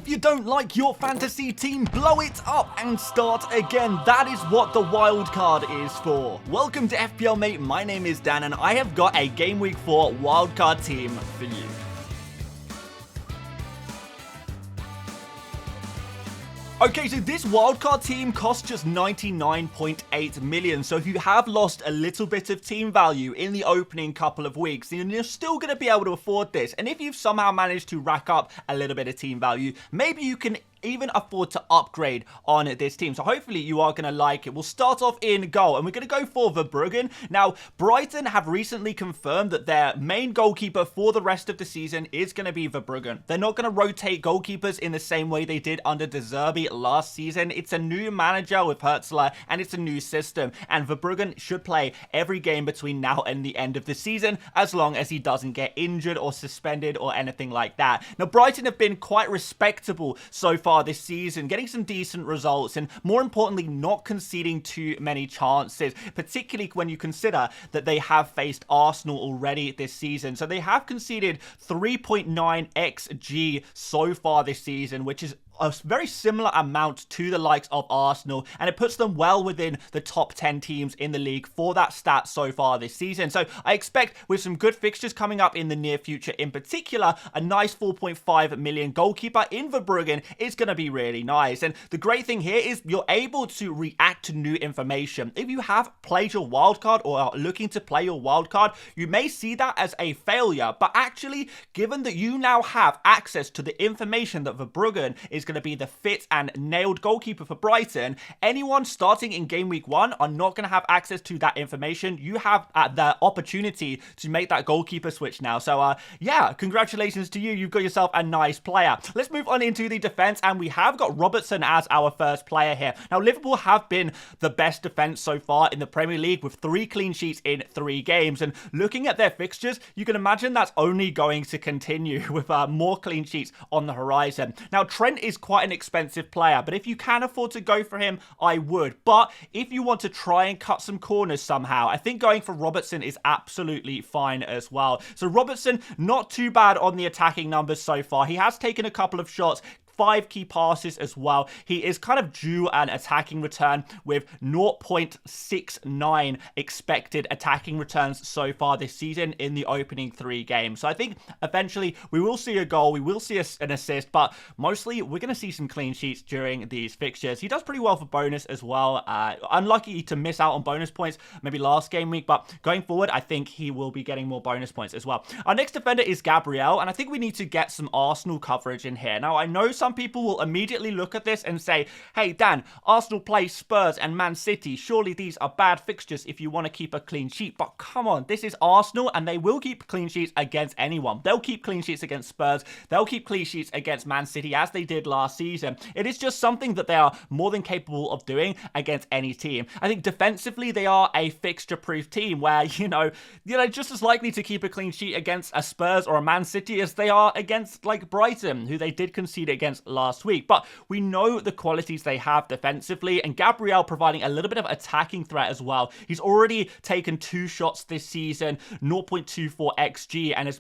If you don't like your fantasy team, blow it up and start again. That is what the wildcard is for. Welcome to FPL Mate, my name is Dan and I have got a Gameweek 4 wildcard team for you. Okay, so this wildcard team costs just 99.8 million. So if you have lost a little bit of team value in the opening couple of weeks, then you're still going to be able to afford this. And if you've somehow managed to rack up a little bit of team value, maybe you can even afford to upgrade on this team. So hopefully you are going to like it. We'll start off in goal and we're going to go for Verbruggen. Now, Brighton have recently confirmed that their main goalkeeper for the rest of the season is going to be Verbruggen. They're not going to rotate goalkeepers in the same way they did under De Zerbi last season. It's a new manager with Hertzler and it's a new system. And Verbruggen should play every game between now and the end of the season as long as he doesn't get injured or suspended or anything like that. Now, Brighton have been quite respectable so far this season, getting some decent results and more importantly not conceding too many chances, particularly when you consider that they have faced Arsenal already this season. So they have conceded 3.9 XG so far this season, which is a very similar amount to the likes of Arsenal, and it puts them well within the top 10 teams in the league for that stat so far this season. So I expect with some good fixtures coming up in the near future, in particular, a nice 4.5 million goalkeeper in Verbruggen is going to be really nice. And the great thing here is you're able to react to new information. If you have played your wildcard or are looking to play your wildcard, you may see that as a failure, but actually, given that you now have access to the information that Verbruggen is going to be the fit and nailed goalkeeper for Brighton, anyone starting in game week 1 are not going to have access to that information. You have the opportunity to make that goalkeeper switch now. So yeah, congratulations to you. You've got yourself a nice player. Let's move on into the defense, and we have got Robertson as our first player here. Now, Liverpool have been the best defense so far in the Premier League with 3 clean sheets in 3 games, and looking at their fixtures, you can imagine that's only going to continue with more clean sheets on the horizon. Now, Trent is quite an expensive player, but if you can afford to go for him, I would. But if you want to try and cut some corners somehow, I think going for Robertson is absolutely fine as well. So Robertson, not too bad on the attacking numbers so far. He has taken a couple of shots, 5 key passes as well. He is kind of due an attacking return with 0.69 expected attacking returns so far this season in the opening 3 games. So I think eventually we will see a goal, we will see an assist, but mostly we're going to see some clean sheets during these fixtures. He does pretty well for bonus as well. Unlucky to miss out on bonus points maybe last game week, but going forward I think he will be getting more bonus points as well. Our next defender is Gabriel, and I think we need to get some Arsenal coverage in here. Now, I know some people will immediately look at this and say, hey Dan, Arsenal play Spurs and Man City. Surely these are bad fixtures if you want to keep a clean sheet. But come on, this is Arsenal and they will keep clean sheets against anyone. They'll keep clean sheets against Spurs. They'll keep clean sheets against Man City as they did last season. It is just something that they are more than capable of doing against any team. I think defensively they are a fixture-proof team where, you know, just as likely to keep a clean sheet against a Spurs or a Man City as they are against like Brighton, who they did concede against last week. But we know the qualities they have defensively, and Gabriel providing a little bit of attacking threat as well. He's already taken 2 shots this season, 0.24 XG, and has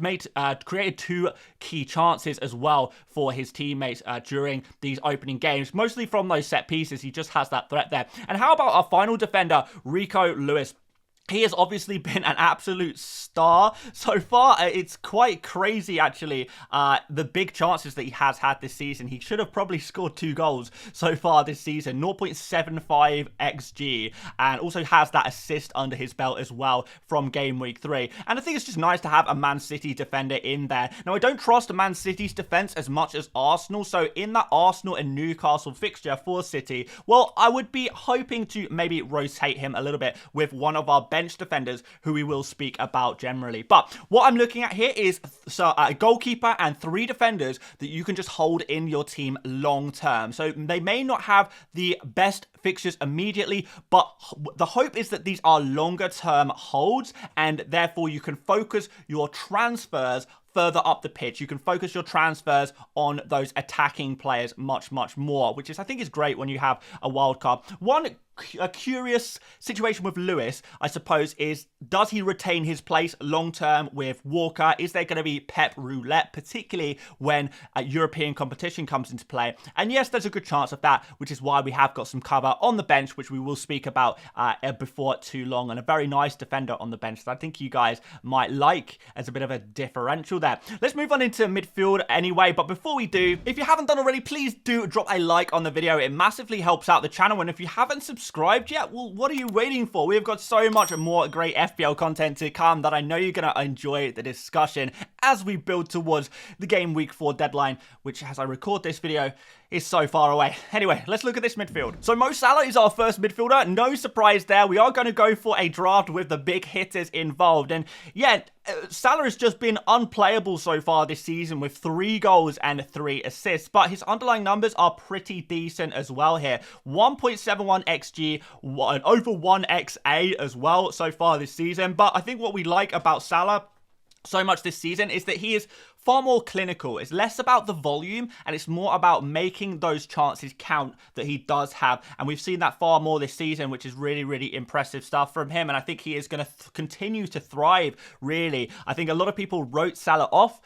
created 2 key chances as well for his teammates during these opening games, mostly from those set pieces. He just has that threat there. And how about our final defender, Rico Lewis? He has obviously been an absolute star so far. It's quite crazy, actually, the big chances that he has had this season. He should have probably scored 2 goals so far this season, 0.75 XG, and also has that assist under his belt as well from game week 3. And I think it's just nice to have a Man City defender in there. Now, I don't trust Man City's defense as much as Arsenal, so in that Arsenal and Newcastle fixture for City, well, I would be hoping to maybe rotate him a little bit with one of our bench defenders who we will speak about generally. But what I'm looking at here is a goalkeeper and 3 defenders that you can just hold in your team long term. So they may not have the best fixtures immediately, but the hope is that these are longer term holds, and therefore you can focus your transfers further up the pitch. You can focus your transfers on those attacking players much more, which is, I think, is great when you have a wild card. One a curious situation with Lewis, I suppose, is does he retain his place long term with Walker? Is there going to be Pep roulette, particularly when European competition comes into play? And yes, there's a good chance of that, which is why we have got some cover on the bench, which we will speak about before too long, and a very nice defender on the bench that I think you guys might like as a bit of a differential there. Let's move on into midfield anyway, but before we do, if you haven't done already, please do drop a like on the video. It massively helps out the channel, and if you haven't subscribed yet, well, what are you waiting for? We've got so much more great FPL content to come that I know you're going to enjoy the discussion as we build towards the Game Week 4 deadline, which, as I record this video, is so far away. Anyway, let's look at this midfield. So Mo Salah is our first midfielder. No surprise there. We are going to go for a draft with the big hitters involved. And yeah, Salah has just been unplayable so far this season with 3 goals and 3 assists. But his underlying numbers are pretty decent as well here. 1.71 XG, over 1 XA as well so far this season. But I think what we like about Salah so much this season is that he is far more clinical. It's less about the volume and it's more about making those chances count that he does have. And we've seen that far more this season, which is really, really impressive stuff from him. And I think he is going to continue to thrive, really. I think a lot of people wrote Salah off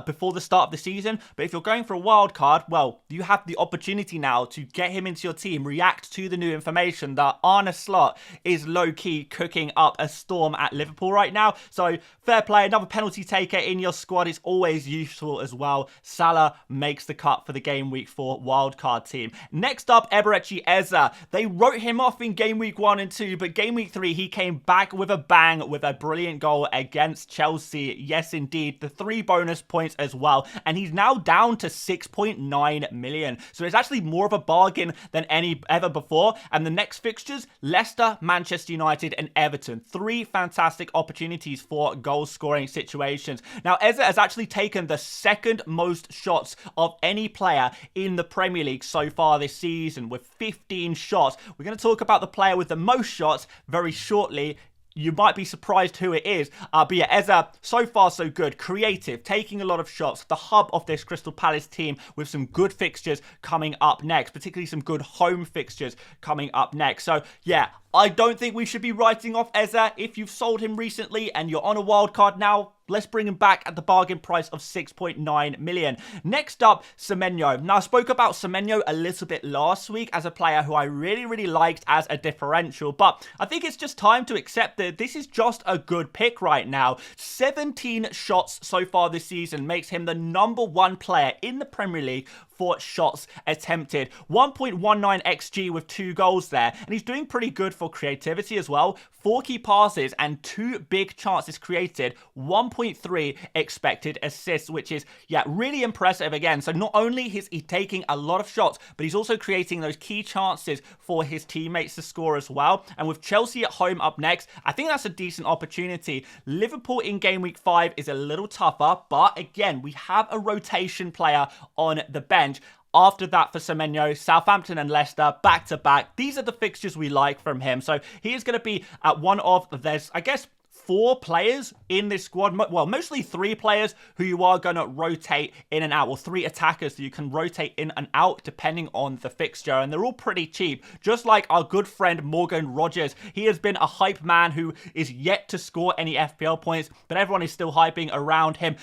before the start of the season. But if you're going for a wild card, well, you have the opportunity now to get him into your team, react to the new information that Arne Slot is low-key cooking up a storm at Liverpool right now. So fair play, another penalty taker in your squad is always useful as well. Salah makes the cut for the Game Week 4 wildcard team. Next up, Eberechi Eze. They wrote him off in Game Week 1 and 2, but Game Week 3, he came back with a bang with a brilliant goal against Chelsea. Yes, indeed. The 3 bonus points as well. And he's now down to 6.9 million. So it's actually more of a bargain than ever before. And the next fixtures, Leicester, Manchester United, and Everton. 3 fantastic opportunities for goal-scoring situations. Now, Eze has actually taken the 2nd most shots of any player in the Premier League so far this season with 15 shots. We're going to talk about the player with the most shots very shortly. You might be surprised who it is. But yeah, Eze, so far so good. Creative, taking a lot of shots. The hub of this Crystal Palace team with some good fixtures coming up next. Particularly some good home fixtures coming up next. So yeah, I don't think we should be writing off Eze. If you've sold him recently and you're on a wild card now, let's bring him back at the bargain price of 6.9 million. Next up, Semenyo. Now, I spoke about Semenyo a little bit last week as a player who I really, really liked as a differential, but I think it's just time to accept that this is just a good pick right now. 17 shots so far this season makes him the #1 player in the Premier League for shots attempted. 1.19 XG with 2 goals there, and he's doing pretty good for creativity as well. 4 key passes and 2 big chances created. 1.3 expected assists, which is, yeah, really impressive again. So not only is he taking a lot of shots, but he's also creating those key chances for his teammates to score as well. And with Chelsea at home up next, I think that's a decent opportunity. Liverpool in Game Week 5 is a little tougher, but again, we have a rotation player on the bench. After that for Semenyo, Southampton and Leicester, back-to-back. These are the fixtures we like from him. So he is going to be at one of, there's, I guess, 4 players in this squad. Well, mostly 3 players who you are going to rotate in and out. Or 3 attackers that you can rotate in and out depending on the fixture. And they're all pretty cheap. Just like our good friend Morgan Rogers. He has been a hype man who is yet to score any FPL points. But everyone is still hyping around him.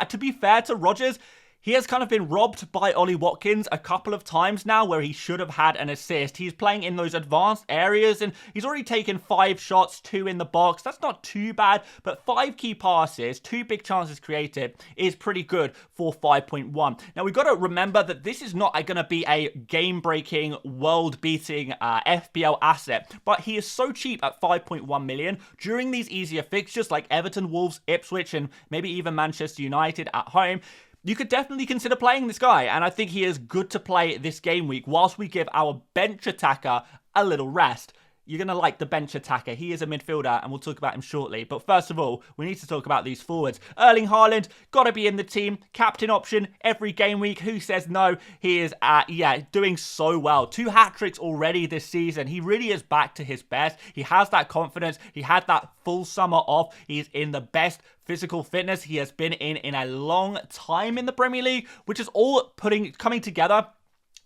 To be fair to Rogers, he has kind of been robbed by Ollie Watkins a couple of times now where he should have had an assist. He's playing in those advanced areas and he's already taken 5 shots, 2 in the box. That's not too bad, but 5 key passes, 2 big chances created is pretty good for 5.1. Now, we've got to remember that this is not going to be a game-breaking, world-beating FPL asset, but he is so cheap at 5.1 million during these easier fixtures like Everton, Wolves, Ipswich, and maybe even Manchester United at home. You could definitely consider playing this guy, and I think he is good to play this game week whilst we give our bench attacker a little rest. You're going to like the bench attacker. He is a midfielder, and we'll talk about him shortly. But first of all, we need to talk about these forwards. Erling Haaland, got to be in the team. Captain option every game week. Who says no? He is, doing so well. 2 hat-tricks already this season. He really is back to his best. He has that confidence. He had that full summer off. He's in the best physical fitness he has been in a long time in the Premier League, which is all coming together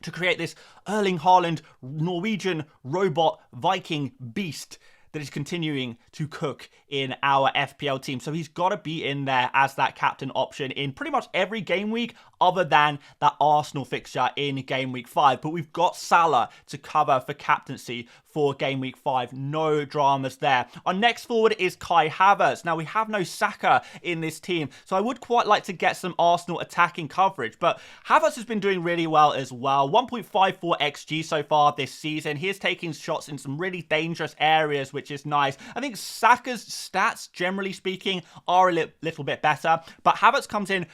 to create this Erling Haaland Norwegian robot Viking beast that is continuing to cook in our FPL team. So he's got to be in there as that captain option in pretty much every game week other than that Arsenal fixture in game week 5. But we've got Salah to cover for captaincy for game week 5. No dramas there. Our next forward is Kai Havertz. Now, we have no Saka in this team, so I would quite like to get some Arsenal attacking coverage. But Havertz has been doing really well as well. 1.54 XG so far this season. He is taking shots in some really dangerous areas, which is nice. I think Saka's stats, generally speaking, are a little bit better, but Havertz comes in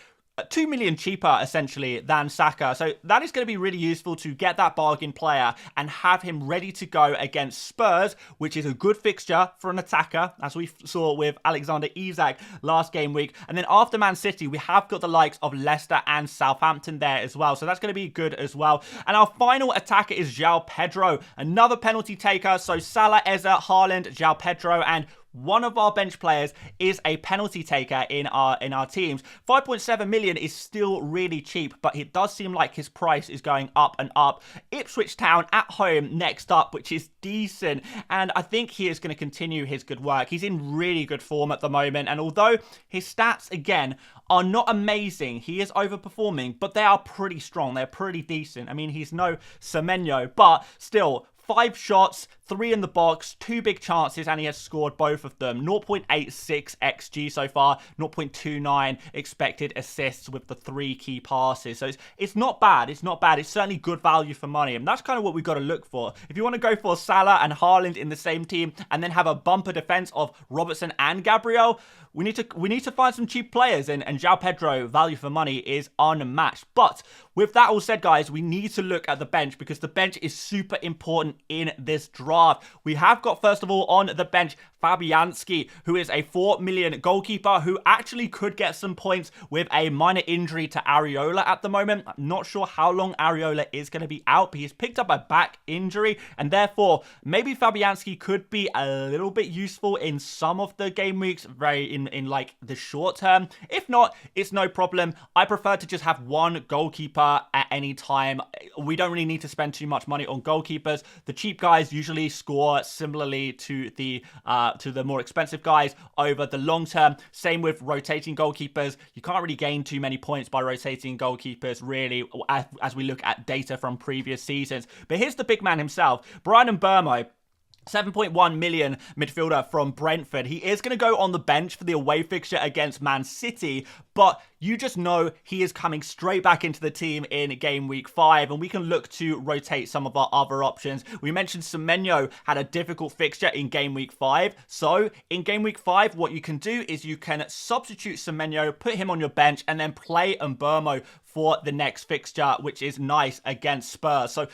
2 million cheaper, essentially, than Saka. So that is going to be really useful to get that bargain player and have him ready to go against Spurs, which is a good fixture for an attacker, as we saw with Alexander Isak last game week. And then after Man City, we have got the likes of Leicester and Southampton there as well. So that's going to be good as well. And our final attacker is João Pedro, another penalty taker. So Salah, Eze, Haaland, João Pedro, and one of our bench players is a penalty taker in our teams. 5.7 million is still really cheap, but it does seem like his price is going up and up. Ipswich Town at home next up, which is decent, and I think he is going to continue his good work. He's in really good form at the moment, and although his stats, again, are not amazing, he is overperforming, but they are pretty strong. They're pretty decent. I mean, he's no Semenyo, but still, 5 shots, 3 in the box, 2 big chances, and he has scored both of them. 0.86 XG so far, 0.29 expected assists with the 3 key passes. So it's not bad. It's not bad. It's certainly good value for money, and that's kind of what we've got to look for. If you want to go for Salah and Haaland in the same team and then have a bumper defense of Robertson and Gabriel, we need to find some cheap players, and João Pedro, value for money, is unmatched. But with that all said, guys, we need to look at the bench because the bench is super important in this draft. We have got, first of all, on the bench, Fabianski, who is a 4 million goalkeeper who actually could get some points with a minor injury to Areola at the moment. I'm not sure how long Areola is going to be out, but he's picked up a back injury, and therefore maybe Fabianski could be a little bit useful in some of the game weeks, in like the short term. If not, it's no problem. I prefer to just have one goalkeeper at any time. We don't really need to spend too much money on goalkeepers. The cheap guys usually score similarly to the more expensive guys over the long term. Same with rotating goalkeepers. You can't really gain too many points by rotating goalkeepers, really, as we look at data from previous seasons. But here's the big man himself, Bryan Mbeumo. 7.1 million midfielder from Brentford. He is going to go on the bench for the away fixture against Man City, but you just know he is coming straight back into the team in game week 5, and we can look to rotate some of our other options. We mentioned Semenyo had a difficult fixture in game week 5, so in game week 5, what you can do is you can substitute Semenyo, put him on your bench, and then play Mbeumo for the next fixture, which is nice against Spurs. So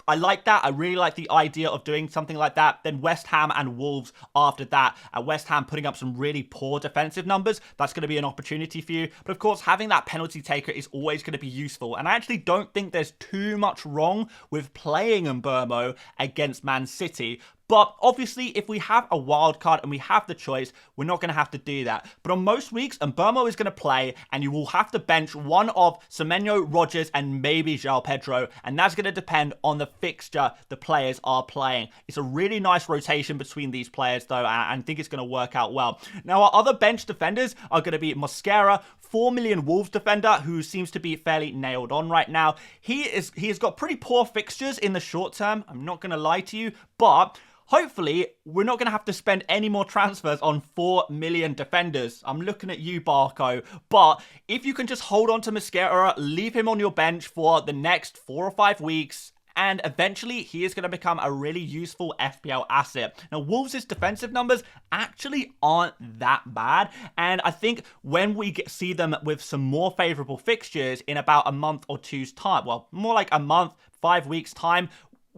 I like that. I really like the idea of doing something like that. Then West Ham and Wolves after that. West Ham putting up some really poor defensive numbers. That's going to be an opportunity for you. But of course, having that penalty taker is always going to be useful. And I actually don't think there's too much wrong with playing Mbeumo against Man City. But obviously, if we have a wild card and we have the choice, we're not going to have to do that. But on most weeks, Mbeumo is going to play, and you will have to bench one of Semenyo, Rodgers, and maybe João Pedro. And that's going to depend on the fixture the players are playing. It's a really nice rotation between these players, though, and I think it's going to work out well. Now, our other bench defenders are going to be Mosquera, 4 million Wolves defender, who seems to be fairly nailed on right now. He has got pretty poor fixtures in the short term. I'm not going to lie to you, but hopefully, we're not going to have to spend any more transfers on 4 million defenders. I'm looking at you, Barco. But if you can just hold on to Mosquera, leave him on your bench for the next 4 or 5 weeks, and eventually he is going to become a really useful FPL asset. Now, Wolves' defensive numbers actually aren't that bad, and I think when we see them with some more favourable fixtures in about a month or two's time, well, more like a month, 5 weeks' time,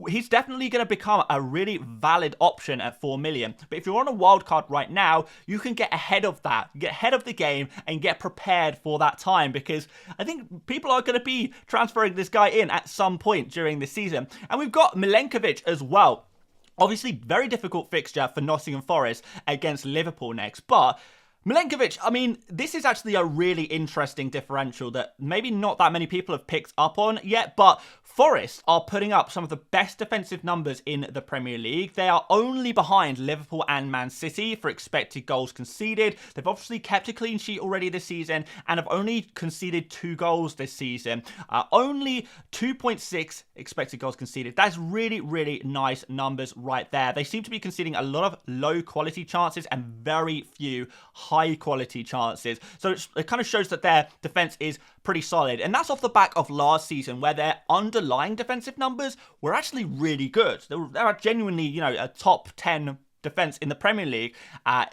he's definitely going to become a really valid option at 4 million. But if you're on a wild card right now, you can get ahead of that, get ahead of the game and get prepared for that time, because I think people are going to be transferring this guy in at some point during the season. And we've got Milenkovic as well. Obviously, very difficult fixture for Nottingham Forest against Liverpool next, but Milenkovic, I mean, this is actually a really interesting differential that maybe not that many people have picked up on yet, but Forest are putting up some of the best defensive numbers in the Premier League. They are only behind Liverpool and Man City for expected goals conceded. They've obviously kept a clean sheet already this season and have only conceded 2 goals this season. Only 2.6 expected goals conceded. That's really, really nice numbers right there. They seem to be conceding a lot of low quality chances and very few high quality chances. So it kind of shows that their defense is pretty solid. And that's off the back of last season where their underlying defensive numbers were actually really good. They're genuinely, a top 10 defense in the Premier League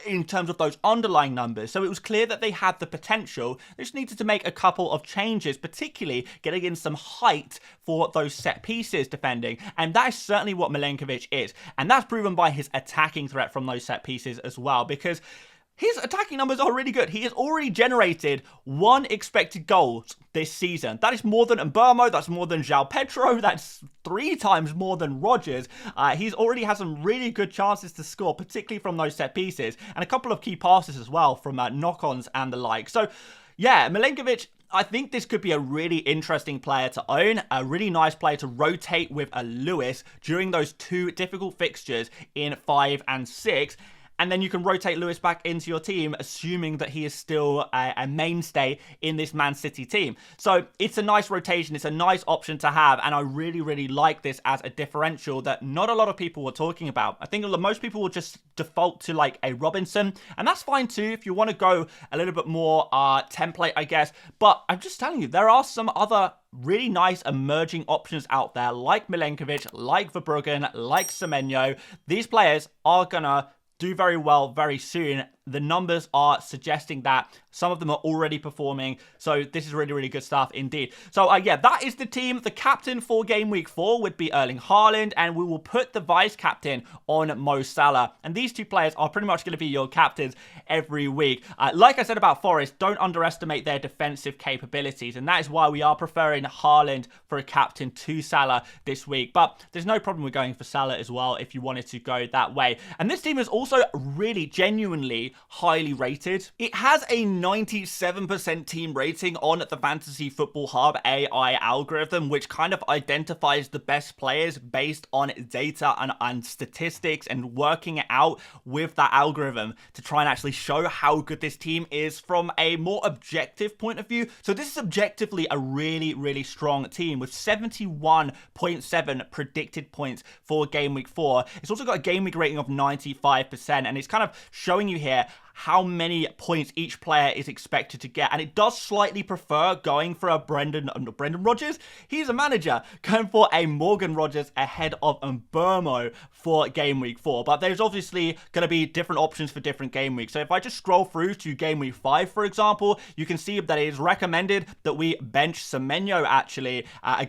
in terms of those underlying numbers. So it was clear that they had the potential. They just needed to make a couple of changes, particularly getting in some height for those set pieces defending. And that is certainly what Milenkovic is. And that's proven by his attacking threat from those set pieces as well, because his attacking numbers are really good. He has already generated 1 expected goal this season. That is more than Mbeumo. That's more than João Pedro. That's 3 times more than Rodgers. He's already had some really good chances to score, particularly from those set pieces, and a couple of key passes as well from knock-ons and the like. So, yeah, Milenkovic, I think this could be a really interesting player to own, a really nice player to rotate with a Lewis during those 2 difficult fixtures in 5 and 6. And then you can rotate Lewis back into your team, assuming that he is still a mainstay in this Man City team. So it's a nice rotation. It's a nice option to have. And I really, really like this as a differential that not a lot of people were talking about. I think most people will just default to like a Robinson. And that's fine too if you want to go a little bit more template, I guess. But I'm just telling you, there are some other really nice emerging options out there like Milenkovic, like Verbruggen, like Semenyo. These players are going to do very well very soon. The numbers are suggesting that some of them are already performing. So this is really, really good stuff indeed. So yeah, that is the team. The captain for Game Week 4 would be Erling Haaland, and we will put the vice captain on Mo Salah. And these 2 players are pretty much going to be your captains every week. Like I said about Forest, don't underestimate their defensive capabilities. And that is why we are preferring Haaland for a captain to Salah this week. But there's no problem with going for Salah as well if you wanted to go that way. And this team is also really genuinely highly rated. It has a 97% team rating on the Fantasy Football Hub AI algorithm, which kind of identifies the best players based on data and statistics and working it out with that algorithm to try and actually show how good this team is from a more objective point of view. So this is objectively a really, really strong team with 71.7 predicted points for Game Week 4. It's also got a Game Week rating of 95%, and it's kind of showing you here how many points each player is expected to get. And it does slightly prefer going for a Brendan Rodgers. He's a manager. Going for a Morgan Rodgers ahead of Mbeumo for Game Week 4. But there's obviously going to be different options for different game weeks. So if I just scroll through to Game Week 5, for example, you can see that it is recommended that we bench Semenyo actually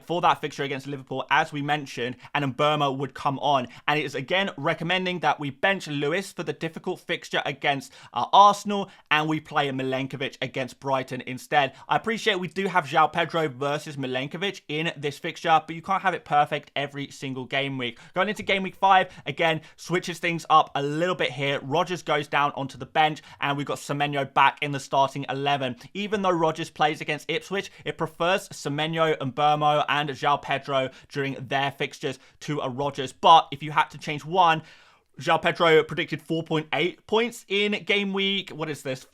for that fixture against Liverpool, as we mentioned, and Mbeumo would come on. And it is again recommending that we bench Lewis for the difficult fixture against Arsenal, and we play Milenkovic against Brighton instead. I appreciate we do have João Pedro versus Milenkovic in this fixture, but you can't have it perfect every single game week. Going into Game Week 5, again, switches things up a little bit here. Rodgers goes down onto the bench, and we've got Semenyo back in the starting 11. Even though Rodgers plays against Ipswich, it prefers Semenyo, Mbeumo, and João Pedro during their fixtures to a Rodgers. But if you had to change one, João Pedro predicted 4.8 points in game week,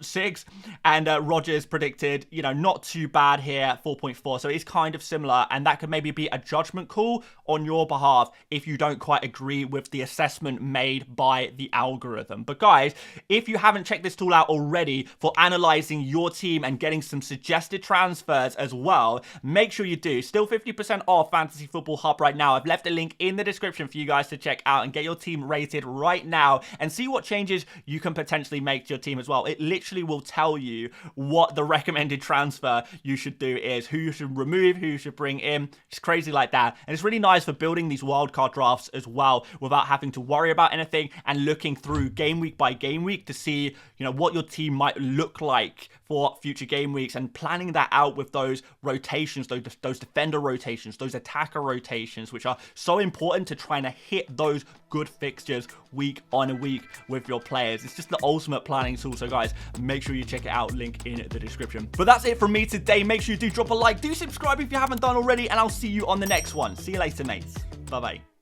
6? And Rodgers predicted, not too bad here, 4.4. So it's kind of similar, and that could maybe be a judgment call on your behalf if you don't quite agree with the assessment made by the algorithm. But guys, if you haven't checked this tool out already for analyzing your team and getting some suggested transfers as well, make sure you do. Still 50% off Fantasy Football Hub right now. I've left a link in the description for you guys to check out and get your team rated right now and see what changes you can potentially make to your team as well. It literally will tell you what the recommended transfer you should do is, who you should remove, who you should bring in. It's crazy like that. And it's really nice for building these wildcard drafts as well without having to worry about anything and looking through game week by game week to see, what your team might look like for future game weeks and planning that out with those rotations, those defender rotations, those attacker rotations, which are so important to trying to hit those good fixtures week on week with your players. It's just the ultimate planning tool. So guys, make sure you check it out. Link in the description. But that's it from me today. Make sure you do drop a like. Do subscribe if you haven't done already. And I'll see you on the next one. See you later, mates. Bye-bye.